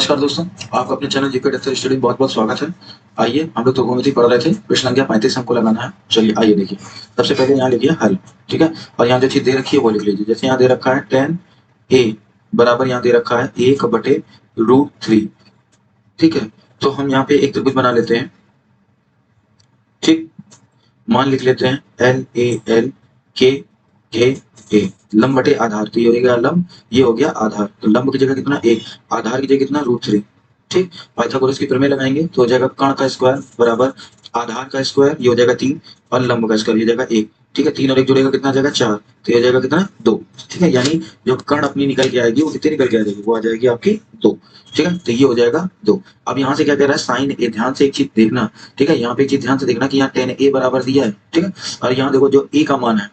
नमस्कार दोस्तों, आपका अपने चैनल जीके डेप्थ स्टडी में बहुत-बहुत स्वागत है। आइए, हम लोग त्रिकोणमिति पढ़ रहे थे, प्रश्न संख्या 35 हमको लगाना है। चलिए आइए देखिए। सबसे पहले यहाँ लिखिए हल, ठीक है? और यहाँ जो चीज़ दे रखी है वो लिख लीजिए। जैसे यहाँ दे रखा है tan a बराबर यहाँ दे रखा है 1/√3, ठीक है? तो हम यहाँ पे एक त्रिभुज बना लेते हैं, ठीक? मान लिख लेते हैं LAL K K A, लंब बटे आधार। तो ये हो गया लंब, ये हो गया आधार। तो लंब की जगह कितना 1, आधार की जगह कितना √3, ठीक? पाइथागोरस की प्रमेय लगाएंगे तो हो जाएगा कर्ण का स्क्वायर बराबर आधार का स्क्वायर, ये हो जाएगा 3, और लंब का स्क्वायर ये हो जाएगा 1, ठीक है? 3 और 1 जुड़ेगा कितना आ जाएगा 4, तो ये हो जाएगा कितना 2, ठीक है? यानी जो कर्ण अपनी निकल के आएगी वो कितनी निकल के आ जाएगी, वो आ जाएगी आपकी 2, ठीक है? तो ये हो जाएगा 2। अब यहाँ से क्या कह रहा है साइन ए, ध्यान से एक चीज देखना, ठीक है? यहाँ पे एक चीज ध्यान से देखना कि यहाँ tan a बराबर दिया है, ठीक है? और यहाँ देखो जो a का मान है,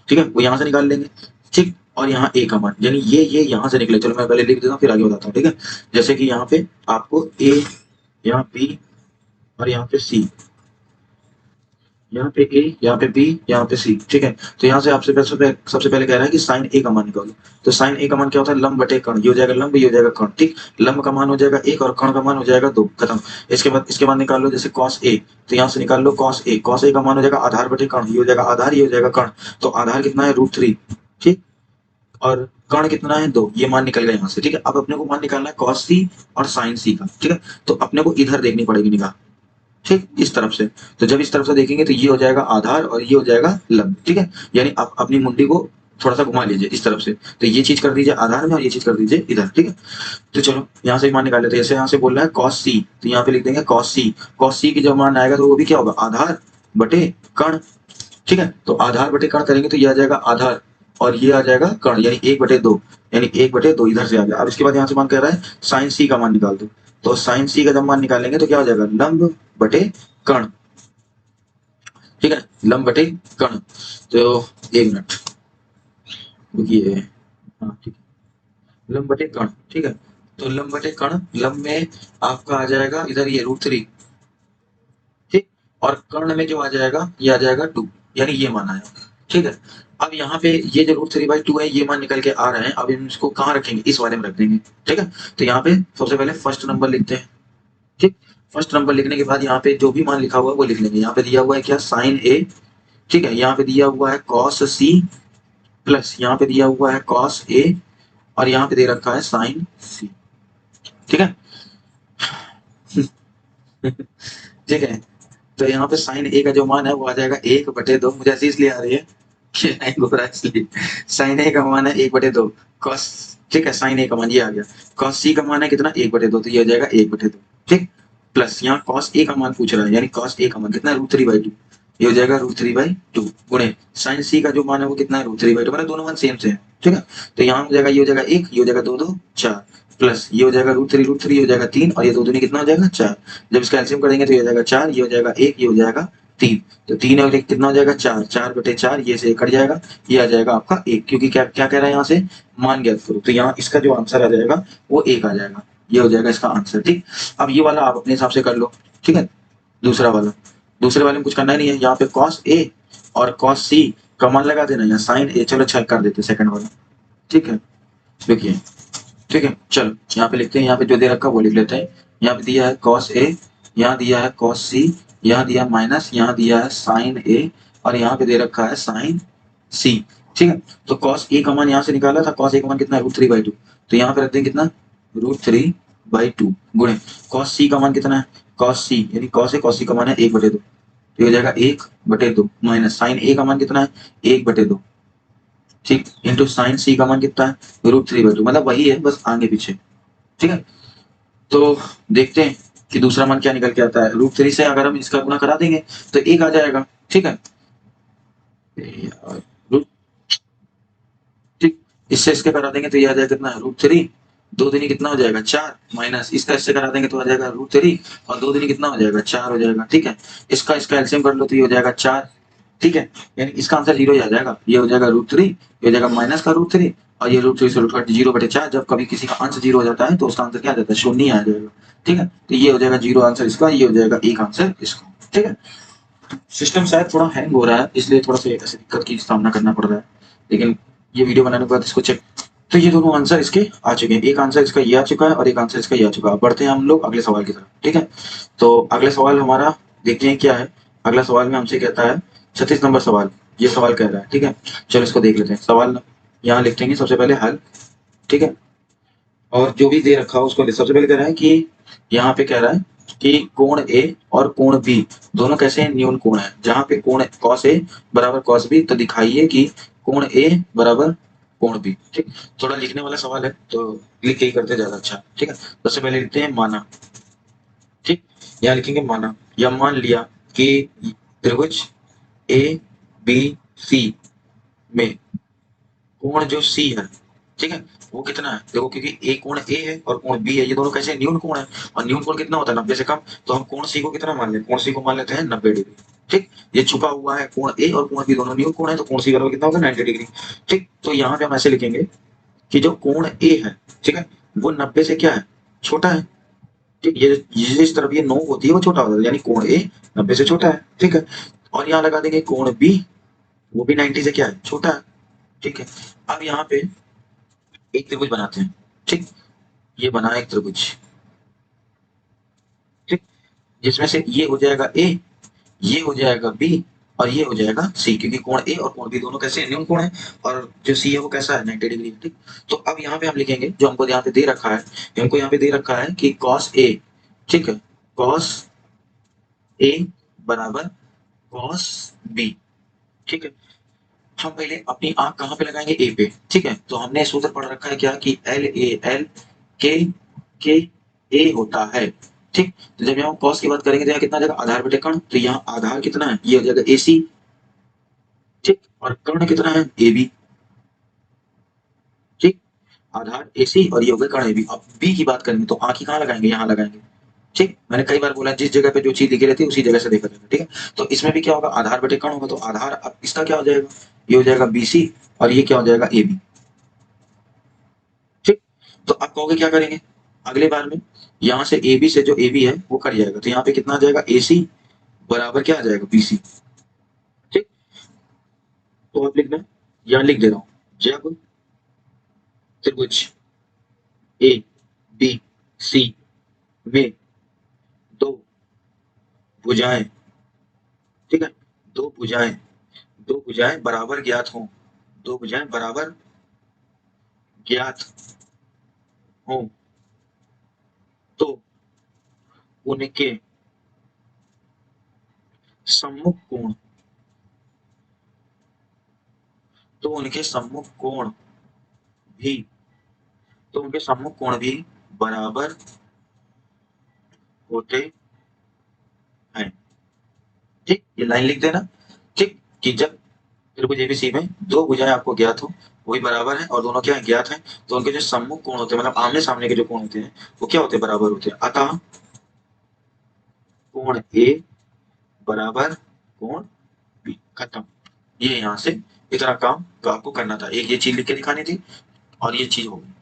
ठीक है, वो यहाँ से निकाल लेंगे, ठीक? और यहाँ a का मान, यानी ये यहाँ से निकले। चलो मैं पहले लिख देता हूँ फिर आगे बताता हूँ, ठीक है? जैसे कि यहाँ पे आपको a, यहाँ b और यहाँ पे c, यहाँ पे a, यहाँ पे b, यहाँ पे c, ठीक है? तो यहाँ से आपसे सबसे पहले कह रहा है कि साइन a का मान निकालो। तो साइन a का मान क्या होता है, लंब बटे कर्ण। ये हो जाएगा लंब, ये हो जाएगा कर्ण, ठीक? लंब का मान हो जाएगा 1 और कर्ण का मान हो जाएगा 2, खत्म। इसके बाद निकाल लो जैसे cos a, तो यहाँ से निकाल लो cos a का मान हो जाएगा आधार बटे कर्ण। ये हो जाएगा आधार, ये हो जाएगा कर्ण। तो आधार कितना है √3, ठीक? और कर्ण कितना है 2, ये मान निकल गया यहाँ से, ठीक है? अब अपने को मान निकालना है cos c और sin c का, ठीक है? तो अपने को इधर देखनी पड़ेगी निगाह, ठीक? इस तरफ से। तो जब इस तरफ से देखेंगे तो ये हो जाएगा आधार और ये हो जाएगा लंब, ठीक है? यानी आप अपनी मुंडी को थोड़ा सा घुमा लीजिए इस तरफ से, तो ये चीज कर दीजिए आधार में और ये चीज कर दीजिए इधर, ठीक है? तो चलो यहाँ से मान निकाल लेते हैं। जैसे यहाँ से बोल रहा है cos c, तो यहाँ पे लिख देंगे cos c की जब मान आएगा तो वो भी क्या होगा, आधार बटे कर्ण, ठीक है? तो आधार बटे कर्ण करेंगे तो ये आ जाएगा आधार और ये आ जाएगा कर्ण, यानी 1/2, यानी 1/2 इधर से आ गया। अब इसके बाद यहाँ से मान कह रहा है साइन c का मान निकाल दो। तो साइन c का जब मान निकालेंगे तो क्या हो जाएगा, लंब बटे कर्ण, ठीक है? लंब बटे कर्ण। तो 1 मिनट रुकिए, हाँ ठीक है, लंब बटे कर्ण, ठीक है? तो लंब बटे कर्ण, लंब में आपका आ जाएगा इधर ये √3, ठीक? और कर्ण में जो आ जाएगा ये आ जाएगा 2, यानी ये मान आया, ठीक है? अब यहाँ पे ये जो √3/2 है ये मान निकल के आ रहे हैं। अब हम इसको कहाँ रखेंगे, इस वाले में रख देंगे, ठीक है? तो यहाँ पे सबसे पहले फर्स्ट नंबर लिखते हैं, ठीक? फर्स्ट नंबर लिखने के बाद यहाँ पे जो भी मान लिखा हुआ है वो लिख लेंगे। यहाँ पे दिया हुआ है क्या, साइन a, ठीक है? यहाँ पे दिया हुआ है cos c प्लस यहाँ पे दिया हुआ है cos a और यहाँ पे दे रखा है साइन c, ठीक है? ठीक है? तो यहाँ पे साइन a का जो मान है वो आ जाएगा 1/2। मुझे ऐसी इसलिए आ रही है कि नहीं हो रहा है इसलिए। साइन a का मान है 1/2 cos, ठीक है? साइन a का मान ये आ गया। cos c का मान है कितना 1/2, तो ये हो जाएगा 1/2, ठीक? प्लस यहाँ cos a का मान पूछ रहा है, यानी cos a का मान कितना है √3/2, ये हो जाएगा √3/2 गुणे साइन c का जो मान है वो कितना है √3/2, मतलब दोनों मान सेम से है, ठीक है? तो यहाँ हो जाएगा, ये हो जाएगा 1, ये हो जाएगा 2 2 4 प्लस ये हो जाएगा √3 हो जाएगा 3 और ये 2 दूनी कितना हो जाएगा 4। जब इसका एलसीएम करेंगे तो ये हो जाएगा 4, ये हो जाएगा 1, ये हो जाएगा 3। तो 3 और 1 कितना हो जाएगा 4, 4/4, ये से कट जाएगा, ये आ जाएगा आपका 1, क्योंकि क्या क्या कह रहा है यहाँ से, मान ज्ञात करो। तो यहाँ इसका जो आंसर आ जाएगा वो 1 आ जाएगा, ये हो जाएगा इसका आंसर, ठीक? अब ये वाला आप अपने हिसाब से कर लो, ठीक है? दूसरे वाले में कुछ करना ही नहीं है। यहाँ पे cos a और cos c का मान लगा देना, यहाँ sin a, चलो चेक कर देते सेकंड वाला, ठीक है? देखिए, ठीक है? चलो यहाँ पे लिखते हैं, यहाँ पे जो दे रखा वो लिख लेते हैं। यहाँ पे दिया है cos a, यहाँ दिया है cos c, यहाँ दिया माइनस, यहाँ दिया है sin a और यहाँ पे दे रखा है sin c, ठीक है? तो cos a का मान यहाँ से निकाला था, cos a का मान कितना है √3/2, तो यहाँ पे रखते हैं कितना √3/2 गुणे cos c का मान कितना है, cos c यानी cos c का मान है 1/2, तो ये हो जाएगा 1/2 माइनस sin a का मान कितना है 1/2, ठीक? इंटू साइन c का मान कितना है √3/2, मतलब वही है बस आगे पीछे, ठीक है? तो देखते हैं कि दूसरा मान क्या निकल के आता है। √3 से अगर हम इसका गुणा करा देंगे तो 1 आ जाएगा, ठीक है? ठीक, इससे इसके करा देंगे तो ये आ जाएगा कितना √3, 2 दूनी कितना हो जाएगा 4, माइनस इसका इससे करा देंगे तो आ जाएगा √3 और 2 दूनी कितना हो जाएगा 4 हो जाएगा, ठीक है? इसका एलसीएम कर लो तो ये हो जाएगा 4, ठीक है? यानी इसका आंसर 0 ही आ जाएगा। ये हो जाएगा √3, ये हो जाएगा माइनस का √3 और ये √3 से √3 0/4। जब कभी किसी का अंश 0 हो जाता है तो उसका आंसर क्या आ जाता है, शून्य आ जाएगा, ठीक है? तो ये हो जाएगा 0 आंसर इसका, ये हो जाएगा 1 आंसर इसका, ठीक है? सिस्टम शायद थोड़ा हैंग हो रहा है, इसलिए थोड़ा सा ऐसी दिक्कत की सामना करना पड़ रहा है, लेकिन ये वीडियो बनाने के बाद इसको चेक तो ये दोनों आंसर इसके आ चुके हैं, एक आंसर इसका ये आ चुका है और एक आंसर इसका ये आ चुका है। बढ़ते हैं हम लोग अगले सवाल की तरफ, ठीक है। तो अगले सवाल हमारा देखते हैं क्या है। अगला सवाल में हमसे कहता है 36 नंबर सवाल, ये सवाल कह रहा है, ठीक है। चलो इसको देख लेते हैं। सवाल यहाँ लिख देंगे सबसे पहले हल, ठीक है। और जो भी दे रखा हो उसको सबसे पहले कह रहा है कि यहाँ पे कह रहा है कि कोण ए और कोण बी दोनों कैसे हैं, न्यून कोण है। जहाँ पे कोण कॉस ए बराबर कॉस बी, तो दिखाइए कि कोण ए बराबर कोण बी, ठीक। थोड़ा लिखने वाला सवाल है तो लिख के ही करते ज्यादा अच्छा, ठीक है। सबसे पहले लिखते हैं माना, ठीक। यहाँ लिखेंगे माना, या मान लिया कि त्रिभुज ए बी सी में कोण जो सी है, ठीक है, वो कितना है। देखो क्योंकि ए कोण ए है और कोण बी है, ये दोनों कैसे न्यून कोण है, और न्यून कोण कितना होता है 90 से कम। तो हम कोण सी को कितना मान लेते हैं, कोण सी को मान लेते हैं 90 डिग्री, ठीक। ये छुपा हुआ है कोण ए और कोण बी दोनों न्यून कोण है, तो कोण सी बराबर कितना होगा 90 डिग्री, ठीक। तो यहाँ पे हम ऐसे लिखेंगे कि जो कोण ए है, ठीक है, वो 90 से क्या है, छोटा है, ठीक। ये जिस तरफ ये नो होती है वो छोटा होता है, यानी कोण ए 90 से छोटा है, ठीक है। और यहाँ लगा देंगे कोण बी, वो भी 90 से क्या है, छोटा है, ठीक है। अब यहाँ पे एक त्रिभुज बनाते हैं, ठीक। ये बना एक त्रिभुज, ठीक, जिसमें से ये हो जाएगा ए, ये हो जाएगा बी और ये हो जाएगा सी, क्योंकि कोण ए और कोण बी दोनों कैसे हैं, न्यून कोण है। और जो सी है वो कैसा है 90 डिग्री, ठीक। तो अब यहाँ पे हम लिखेंगे जो हमको यहाँ पे दे रखा है, हमको यहाँ पे दे रखा है कि कॉस ए, ठीक है, कॉस ए बराबर कॉस बी, ठीक है। हम पहले अपनी आंख कहाँ पे लगाएंगे, ए पे, ठीक है। तो हमने सूत्र पढ़ रखा है क्या कि एल ए एल के ए होता है, ठीक। तो जब यहाँ कॉस की बात करेंगे तो यहाँ कितना आ जाएगा, आधार बटे कर्ण। तो यहाँ आधार कितना है, ये हो जाएगा ए सी, ठीक। और कर्ण कितना है, ए बी, ठीक। आधार ए सी और ये हो गया कर्ण ए बी। अब बी की बात करेंगे तो आंख ही कहाँ लगाएंगे, यहाँ लगाएंगे, ठीक। मैंने कई बार बोला जिस जगह पे जो चीज लिखी रहती है उसी जगह से देखा जाएगा, ठीक है। तो इसमें भी क्या होगा, आधार बटे कर्ण होगा, तो आधार अब इसका क्या हो जाएगा, ये हो जाएगा बी सी और ये क्या हो जाएगा, ए बी, ठीक। तो आप कहोगे क्या करेंगे अगले बार में, यहाँ से ए बी से जो ए बी है वो कट जाएगा, तो यहाँ पे कितना आ जाएगा, ए सी बराबर क्या आ जाएगा, बी सी, ठीक। तो आप लिखना, यहाँ लिख दे रहा हूँ, जब त्रिभुज ए बी सी में दो भुजाएं, ठीक है, दो भुजाएं, दो भुजाएं बराबर ज्ञात हों, दो भुजाएं बराबर ज्ञात हों, तो उनके सम्मुख कोण, तो उनके सम्मुख कोण भी, तो उनके सम्मुख कोण भी बराबर होते हैं, ठीक। ये लाइन लिख देना, ठीक, कि जब त्रिभुज एबीसी में दो भुजाएं आपको ज्ञात हो, वही बराबर है और दोनों क्या है, ज्ञात हैं, तो उनके जो सम्मुख कोण होते हैं, मतलब आमने सामने के जो कोण होते हैं वो क्या होते हैं, बराबर होते हैं। अतः कोण ए बराबर कोण बी, खत्म। ये यहाँ से इतना काम आपको करना था, एक ये चीज लिख के दिखानी थी और ये चीज हो गई।